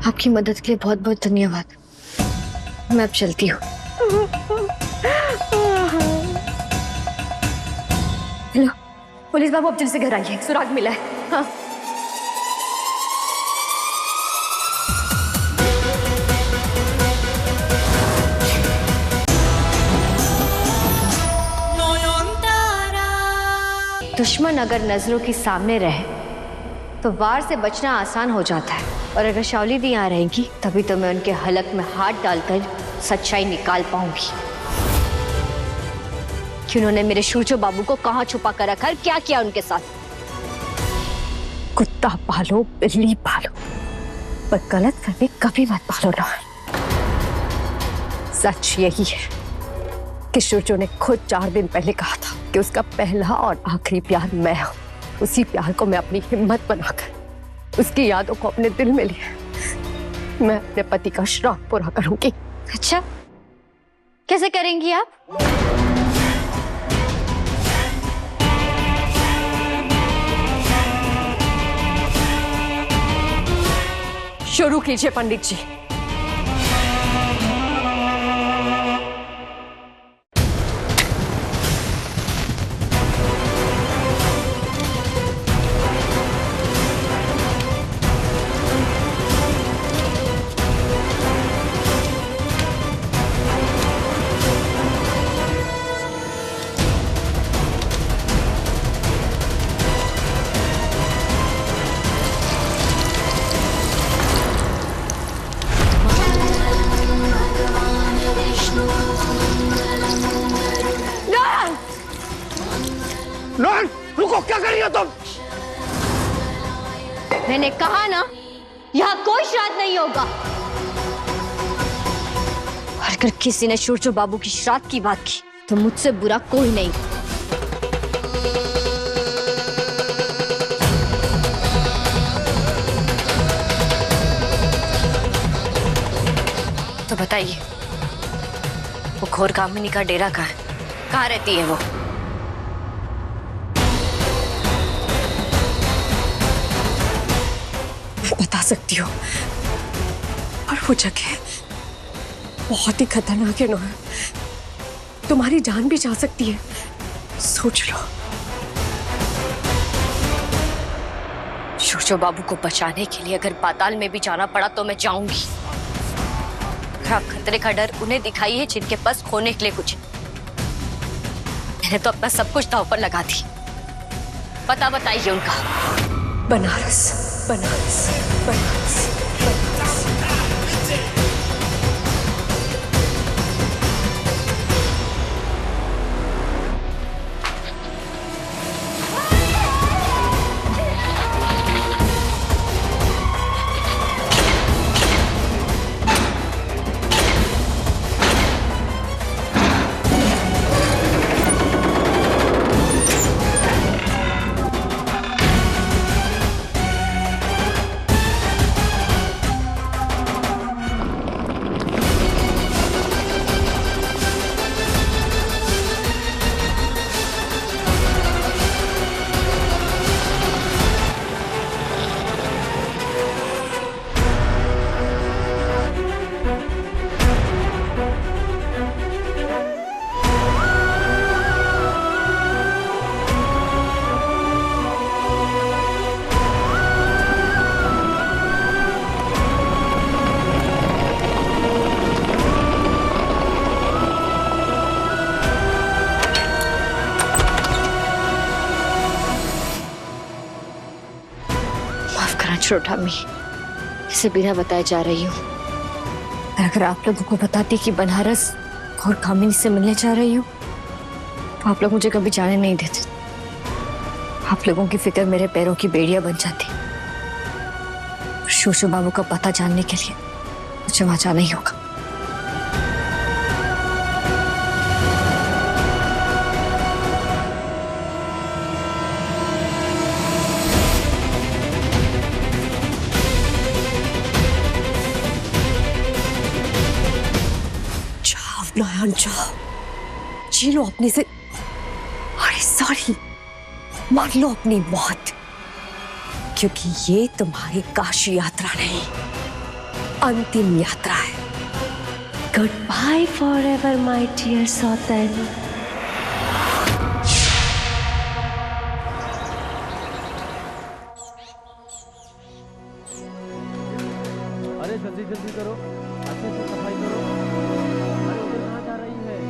आपकी मदद के लिए बहुत बहुत धन्यवाद। मैं अब चलती हूँ। हेलो पुलिस बाबू, अब जल्दी से घर आइए, सुराग मिला है। हाँ। दुश्मन अगर नजरों के सामने रहे तो वार से बचना आसान हो जाता है, और अगर शावली दी यहाँ रहेंगी तभी तो मैं उनके हलक में हाथ डालकर सच्चाई निकाल पाऊंगी कि उन्होंने मेरे शूरजो बाबू को कहाँ छुपा कर रखा है, क्या किया उनके साथ। कुत्ता पालो बिल्ली पालो, पर गलत फहमी कभी मत पालो ना। सच यही है कि शूरजो ने खुद 4 दिन पहले कहा था कि उसका पहला और आखिरी प्यार मैं हूं। उसी प्यार को मैं अपनी हिम्मत बनाकर उसकी यादों को अपने दिल में लिए मैं अपने पति का श्राप पूरा करूंगी। अच्छा, कैसे करेंगी आप? शुरू कीजिए पंडित जी। लोहन, रुको, क्या कर रही हो तुम? मैंने कहा ना, यहाँ कोई श्राद्ध नहीं होगा। और अगर किसी ने शूरजो बाबू की श्राद्ध की बात की तो मुझसे बुरा कोई नहीं। तो बताइए, वो घोर कामिनी का डेरा कहाँ है? कहाँ रहती है वो? बता सकती हो, और वो जगह बहुत ही खतरनाक है नोहा। तुम्हारी जान भी जा सकती है, सोच लो। शूरजो बाबू को बचाने के लिए अगर पाताल में भी जाना पड़ा तो मैं जाऊंगी। आप खतरे का डर उन्हें दिखाइए जिनके पास खोने के लिए कुछ। मैंने तो अपना सब कुछ दांव पर लगा दी। पता बताइए उनका। बनारस, बनारस, बनारस, बनारस। छोटा मी, इसे बिना बताए जा रही हूँ। अगर आप लोगों को बताती कि बनारस घोर कामिनी से मिलने जा रही हूँ तो आप लोग मुझे कभी जाने नहीं देते। आप लोगों की फिक्र मेरे पैरों की बेड़ियां बन जाती। शूरजो बाबू का पता जानने के लिए मुझे वहां जाना ही होगा। नयन जाओ, जी लो अपने से। अरे सॉरी, मार लो अपनी मौत, क्योंकि ये तुम्हारी काशी यात्रा नहीं, अंतिम यात्रा है। Good bye forever my dear सौतन। अरे जल्दी जल्दी करो, अच्छे से सफाई करो। अरे उधर कहाँ जा रही है?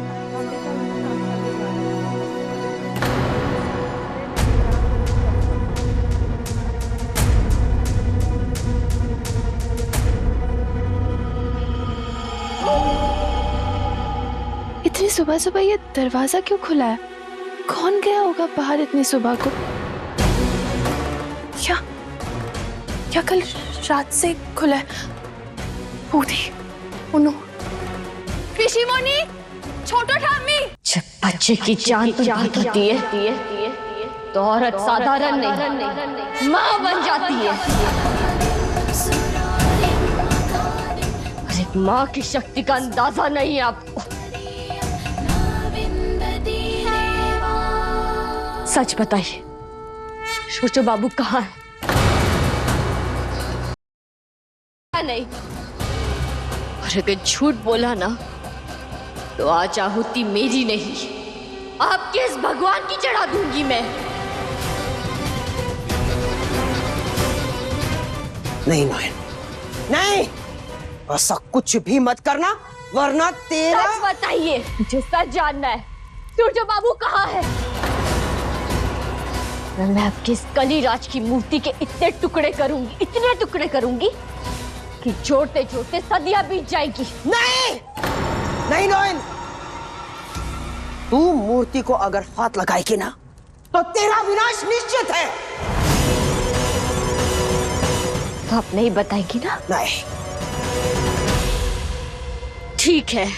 इतनी सुबह सुबह ये दरवाजा क्यों खुला है? कौन गया होगा बाहर इतनी सुबह को? क्या कल रात से खुला है? पूरी उन्नो ऋषिमुनि, छोटो ठामी। जब बच्चे की जान पर बात होती है तो औरत साधारण नहीं माँ बन जाती है। और एक माँ की शक्ति का अंदाजा नहीं है आपको। सच बताइए, छोटो बाबू कहाँ है? नहीं, और अगर झूठ बोला ना तो आज आहुति मेरी नहीं, आपके इस भगवान की चढ़ा दूंगी मैं। नहीं नयन, नहीं, ऐसा कुछ भी मत करना वरना तेरा। सच बताइए, मुझे सच जानना है, छोटो बाबू कहाँ है? मैं आपकी इस कलिराज की मूर्ति के इतने टुकड़े करूंगी कि जोड़ते जोड़ते सदियां बीत जाएगी। नहीं नहीं नयन, तू मूर्ति को अगर हाथ लगाएगी ना तो तेरा विनाश निश्चित है। तो आप नहीं बताएगी ना? नहीं। ठीक है।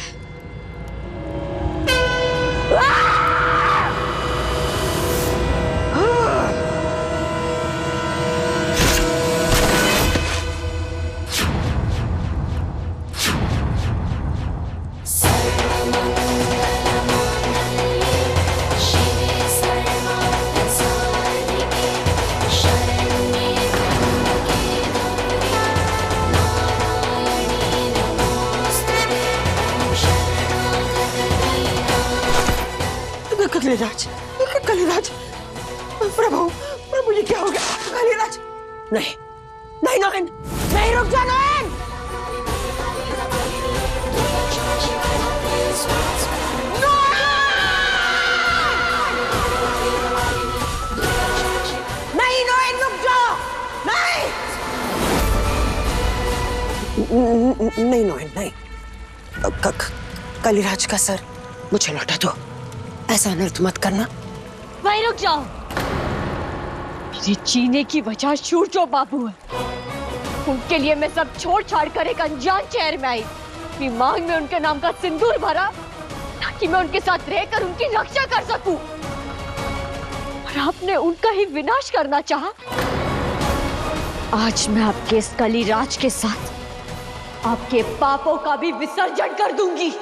कलिराज, कलिराज, प्रभु ये क्या हो गया? कलिराज, नहीं नहीं नयन, नहीं, रुक जा नयन। नहीं नयन, रुक जा। नहीं नयन, नहीं। कलिराज का सर मुझे लौटा दो, ऐसा अनर्थ मत करना। वहीं रुक जाओ। मेरे जीने की वजह छोटो बाबू है। उनके लिए मैं सब छोड़ छाड़ कर एक अनजान शहर में आई। अपनी मांग में उनके नाम का सिंदूर भरा ताकि मैं उनके साथ रहकर उनकी रक्षा कर सकूं। और आपने उनका ही विनाश करना चाहा। आज मैं आपके इस कलिराज के साथ आपके पापों का भी विसर्जन कर दूंगी।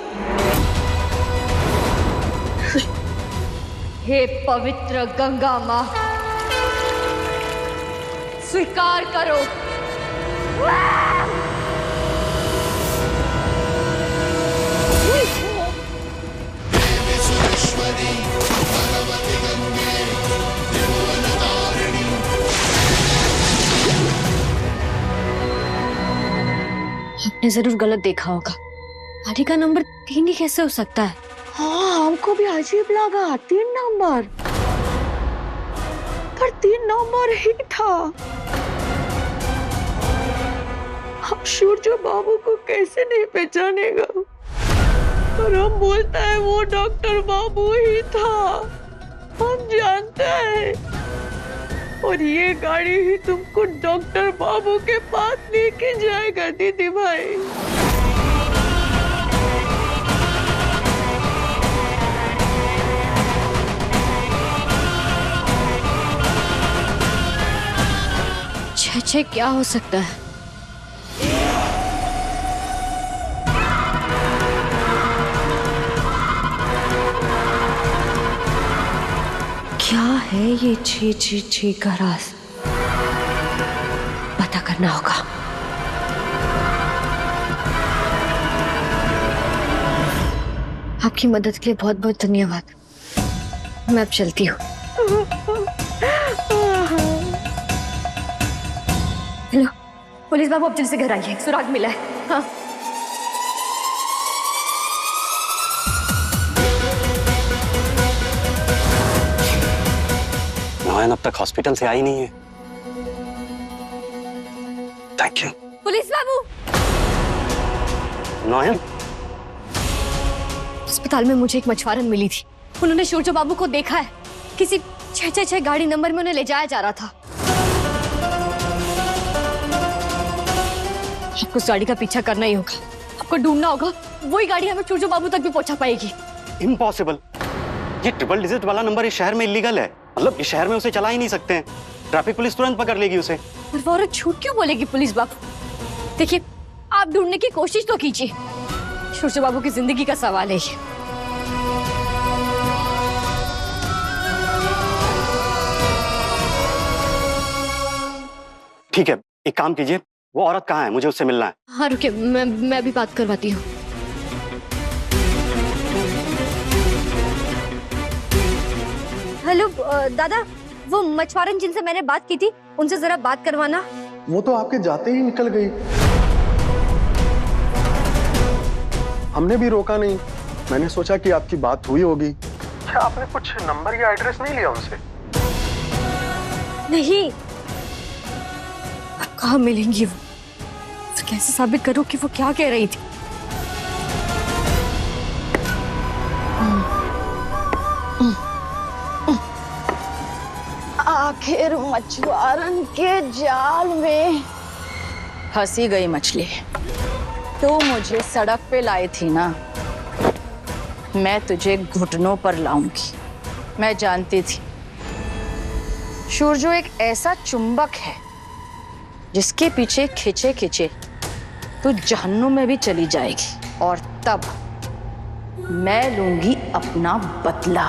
हे पवित्र गंगा माँ, स्वीकार करो। आपने जरूर गलत देखा होगा। गाड़ी का नंबर 3 ही कैसे हो सकता है? हाँ, हमको भी अजीब लगा। 3 नंबर, पर 3 नंबर ही था। हम सूर्य बाबू को कैसे नहीं पहचानेगा? और हम बोलता है वो डॉक्टर बाबू ही था। हम जानते हैं। और ये गाड़ी ही तुमको डॉक्टर बाबू के पास लेके जाएगा दीदी भाई। छे क्या हो सकता है? क्या है ये छी का राज? पता करना होगा। आपकी मदद के लिए बहुत बहुत धन्यवाद। मैं अब चलती हूँ। हेलो पुलिस बाबू, अब जल्दी से घर आइए, सुराग मिला है। हाँ नयन अब तक हॉस्पिटल से आई नहीं है। Thank you. पुलिस बाबू, नयन अस्पताल में मुझे एक मछुआरन मिली थी। उन्होंने सूरज बाबू को देखा है। किसी 666 गाड़ी नंबर में उन्हें ले जाया जा रहा था। आपको उस गाड़ी का पीछा करना ही होगा, आपको ढूंढना होगा। वही गाड़ी हमें सूरज बाबू तक भी पहुंचा पाएगी। इम्पॉसिबल। ये ट्रिपल डिजिट वाला नंबर इस शहर में इलीगल है। मतलब इस शहर में उसे चला ही नहीं सकते हैं। ट्रैफिक पुलिस तुरंत पकड़ लेगी उसे। पर वो औरत झूठ क्यों बोलेगी पुलिस बाबू? देखिए, आप ढूंढने की कोशिश तो कीजिए। सूरज बाबू की जिंदगी का सवाल है ये। ठीक है, एक काम कीजिए, वो औरत कहाँ है? मुझे उससे मिलना है। हाँ रुकिए, मैं भी बात करवाती हूँ। हेलो दादा, वो मछुआरन जिनसे मैंने बात की थी, उनसे जरा बात करवाना। वो तो आपके जाते ही निकल गई। हमने भी रोका नहीं। मैंने सोचा कि आपकी बात हुई होगी। क्या आपने कुछ नंबर या एड्रेस नहीं लिया उनसे? नहीं, अब कहाँ मिलेंगी वो? तो कैसे साबित करूं कि वो क्या कह रही थी? आखिर मछुआरन के जाल में फंसी गई मछली। तू मुझे सड़क पे लाई थी ना, मैं तुझे घुटनों पर लाऊंगी। मैं जानती थी सूरजो एक ऐसा चुंबक है जिसके पीछे खिंचे खिंचे तू जहन्नुम में भी चली जाएगी, और तब मैं लूंगी अपना बदला।